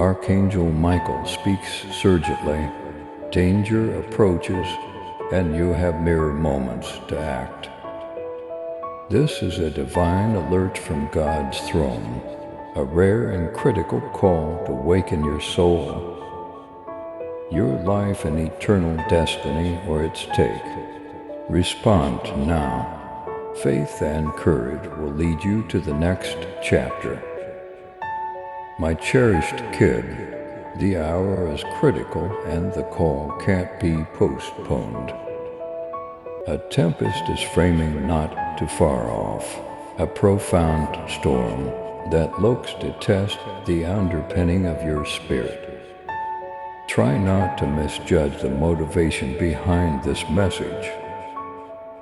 Archangel Michael speaks surgically. Danger approaches, and you have mere moments to act. This is a divine alert from God's throne, a rare and critical call to waken your soul. Your life and eternal destiny or its take. Respond now. Faith and courage will lead you to the next chapter. My cherished kid, the hour is critical and the call can't be postponed. A tempest is framing not too far off, a profound storm that looks to test the underpinning of your spirit. Try not to misjudge the motivation behind this message.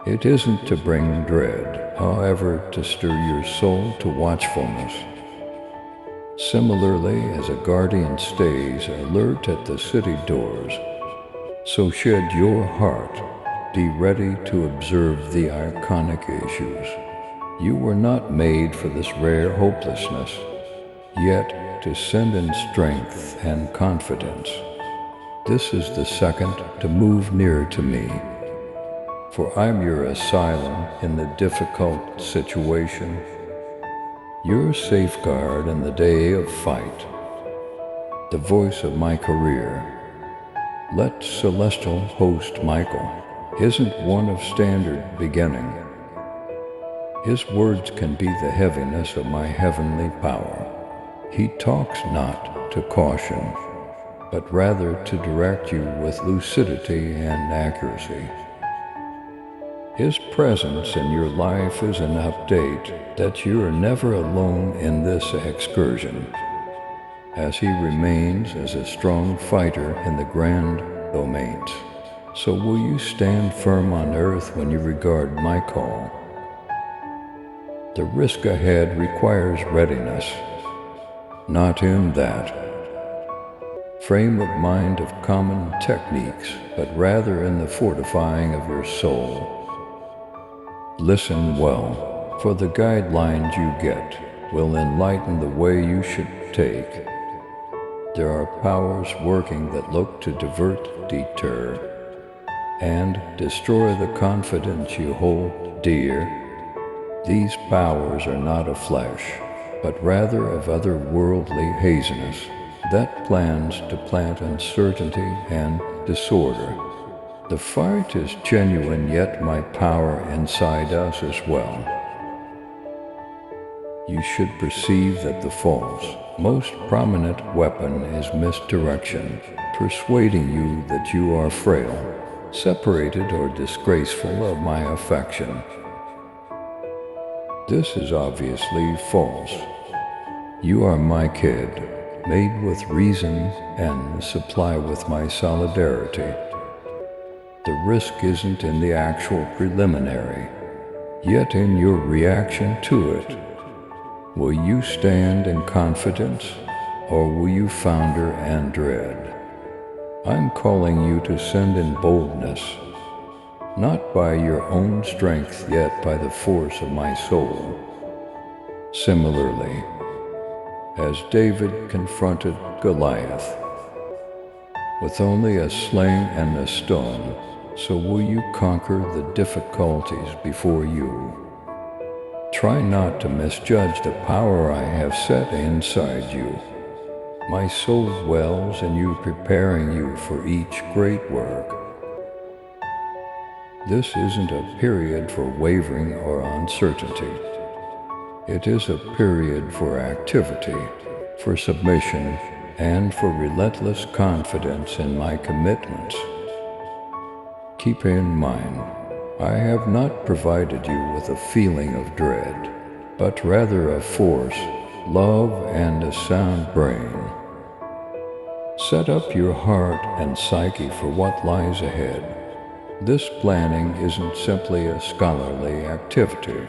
It isn't to bring dread, however, to stir your soul to watchfulness. Similarly, as a guardian stays alert at the city doors, so should your heart be ready to observe the iconic issues. You were not made for this rare hopelessness, yet to send in strength and confidence. This is the second to move near to me, for I'm your asylum in the difficult situation, your safeguard in the day of fight, the voice of my career. Let celestial host Michael isn't one of standard beginning. His words can be the heaviness of my heavenly power. He talks not to caution, but rather to direct you with lucidity and accuracy. His presence in your life is an update that you are never alone in this excursion, as he remains as a strong fighter in the grand domains. So will you stand firm on earth when you regard my call? The risk ahead requires readiness, not in that frame of mind of common techniques, but rather in the fortifying of your soul. Listen well, for the guidelines you get will enlighten the way you should take. There are powers working that look to divert, deter, and destroy the confidence you hold dear. These powers are not of flesh, but rather of otherworldly haziness that plans to plant uncertainty and disorder. The fight is genuine, yet my power inside us as well. You should perceive that the false, most prominent weapon is misdirection, persuading you that you are frail, separated or disgraceful of my affection. This is obviously false. You are my kid, made with reason and supply with my solidarity. The risk isn't in the actual preliminary, yet in your reaction to it. Will you stand in confidence, or will you founder and dread? I'm calling you to send in boldness, not by your own strength, yet by the force of my soul. Similarly, as David confronted Goliath with only a sling and a stone, so will you conquer the difficulties before you. Try not to misjudge the power I have set inside you. My soul dwells in you, preparing you for each great work. This isn't a period for wavering or uncertainty. It is a period for activity, for submission, and for relentless confidence in my commitments. Keep in mind, I have not provided you with a feeling of dread, but rather of force, love, and a sound brain. Set up your heart and psyche for what lies ahead. This planning isn't simply a scholarly activity,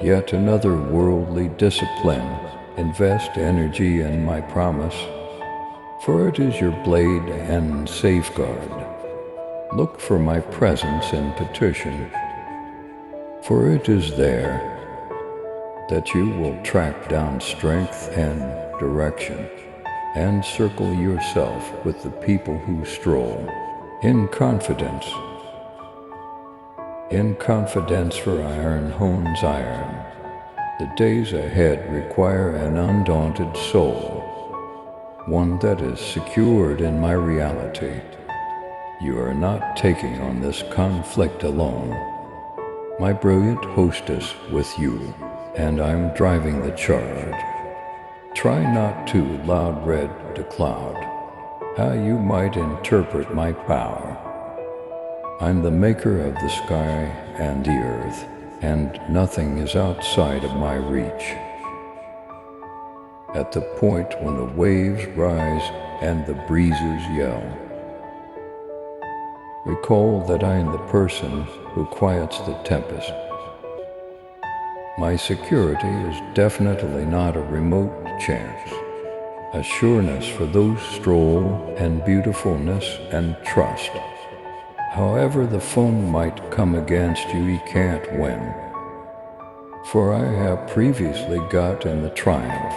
yet another worldly discipline. Invest energy in my promise, for it is your blade and safeguard. Look for my presence in petition, for it is there that you will track down strength and direction. and circle yourself with the people who stroll in confidence. In confidence, for iron hones iron. The days ahead require an undaunted soul, one that is secured in my reality. You are not taking on this conflict alone. My brilliant hostess with you, and I'm driving the charge. Try not to loud read to cloud how you might interpret my power. I'm the maker of the sky and the earth, and nothing is outside of my reach. At the point when the waves rise and the breezes yell, recall that I am the person who quiets the tempest. My security is definitely not a remote chance, a sureness for those stroll and beautifulness and trust. However the foe might come against you, he can't win, for I have previously gotten the triumph.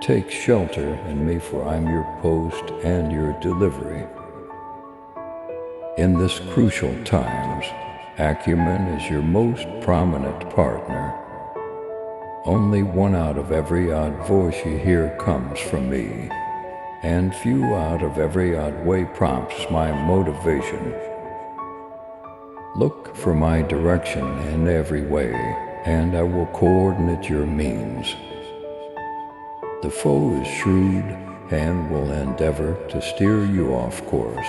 Take shelter in me, for I'm your post and your delivery. In this crucial times, acumen is your most prominent partner. Only one out of every odd voice you hear comes from me, and few out of every odd way prompts my motivation. Look for my direction in every way, and I will coordinate your means. The foe is shrewd and will endeavor to steer you off course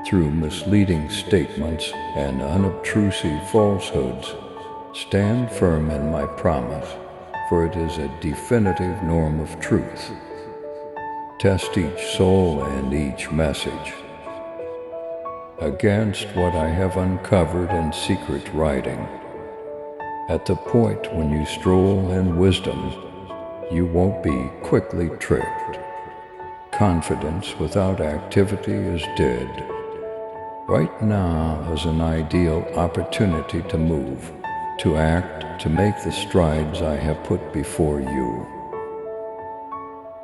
through misleading statements and unobtrusive falsehoods. Stand firm in my promise, for it is a definitive norm of truth. Test each soul and each message against what I have uncovered in secret writing. At the point when you stroll in wisdom, you won't be quickly tricked. Confidence without activity is dead. Right now is an ideal opportunity to move, to act, to make the strides I have put before you.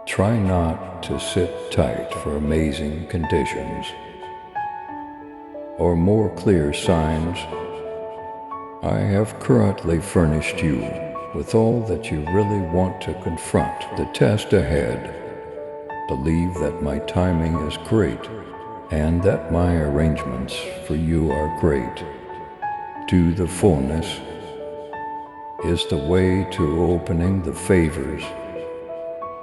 Try not to sit tight for amazing conditions or more clear signs. I have currently furnished you with all that you really want to confront the test ahead. Believe that my timing is great, and that my arrangements for you are great. To the fullness is the way to opening the favors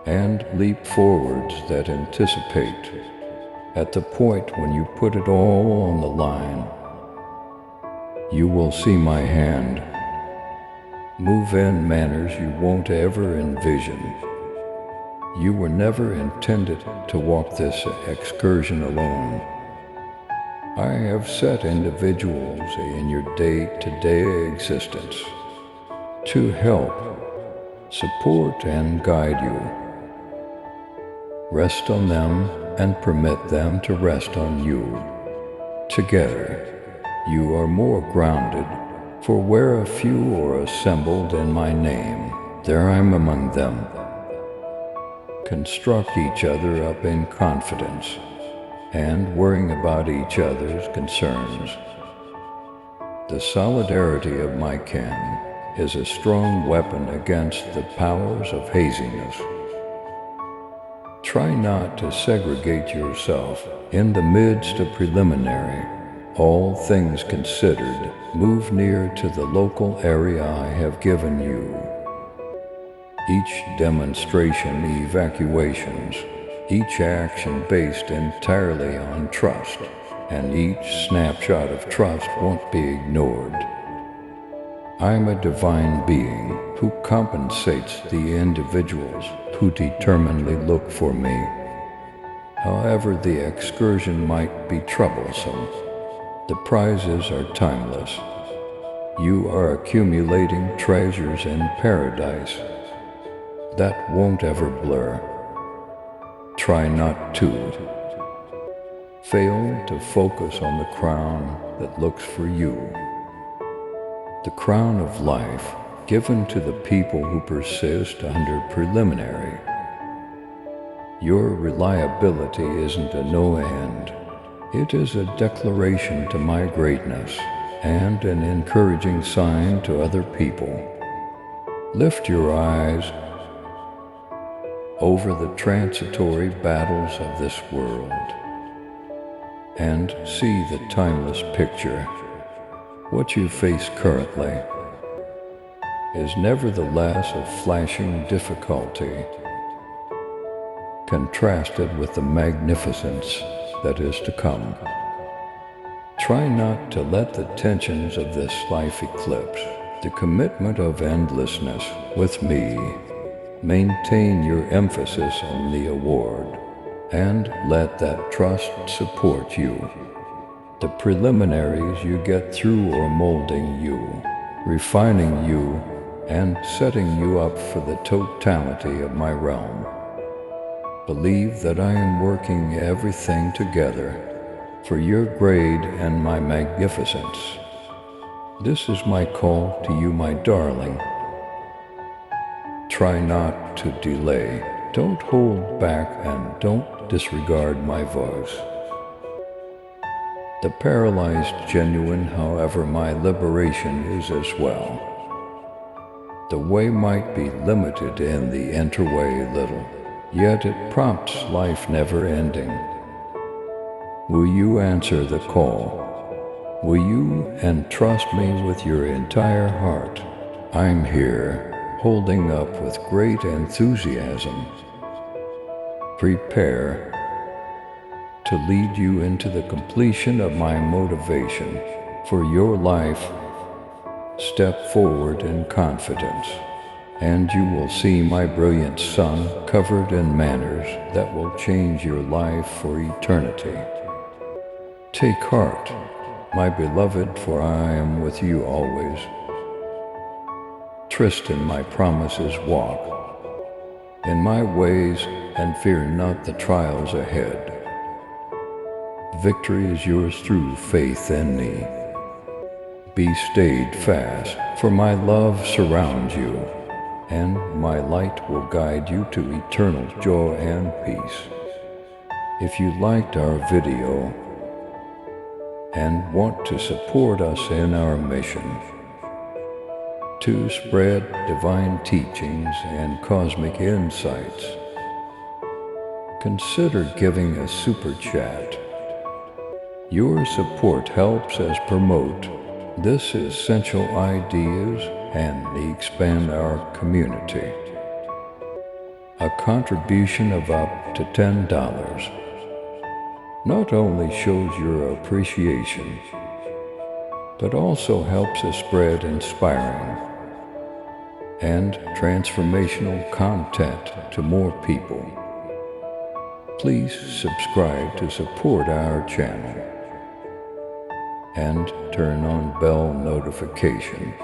and leap forwards that anticipate. At the point when you put it all on the line, you will see my hand move in manners you won't ever envision. You were never intended to walk this excursion alone. I have set individuals in your day-to-day existence to help, support, and guide you. Rest on them and permit them to rest on you. Together, you are more grounded, for where a few are assembled in my name, there I am among them. Construct each other up in confidence and worrying about each other's concerns. The solidarity of my kin is a strong weapon against the powers of haziness. Try not to segregate yourself in the midst of preliminary. All things considered, move near to the local area I have given you. Each demonstration, evacuations, each action based entirely on trust, and each snapshot of trust won't be ignored. I'm a divine being who compensates the individuals who determinedly look for me. However the excursion might be troublesome, the prizes are timeless. You are accumulating treasures in paradise that won't ever blur. Try not to fail to focus on the crown that looks for you. The crown of life given to the people who persist under preliminary Your reliability isn't a no end. It is a declaration to my greatness and an encouraging sign to other people. Lift your eyes over the transitory battles of this world and see the timeless picture. What you face currently is nevertheless a flashing difficulty, contrasted with the magnificence that is to come. Try not to let the tensions of this life eclipse the commitment of endlessness with me. Maintain your emphasis on the award, and let that trust support you. The preliminaries you get through are molding you, refining you, and setting you up for the totality of my realm. Believe that I am working everything together for your grade and my magnificence. This is my call to you, my darling. Try not to delay. Don't hold back and don't disregard my voice. The paralyzed genuine, however, my liberation is as well. The way might be limited and the enterway little, yet it prompts life never ending. Will you answer the call? Will you entrust me with your entire heart? I'm here, holding up with great enthusiasm. Prepare to lead you into the completion of my motivation for your life. Step forward in confidence, and you will see my brilliant sun covered in manners that will change your life for eternity. Take heart, my beloved, for I am with you always. Trust in my promises, walk in my ways, and fear not the trials ahead. Victory is yours through faith in me. Be stayed fast, for my love surrounds you, and my light will guide you to eternal joy and peace. If you liked our video and want to support us in our mission to spread divine teachings and cosmic insights, consider giving a super chat. Your support helps us promote this essential ideas and expand our community. A contribution of up to $10 not only shows your appreciation, but also helps us spread inspiring and transformational content to more people. Please subscribe to support our channel and turn on bell notification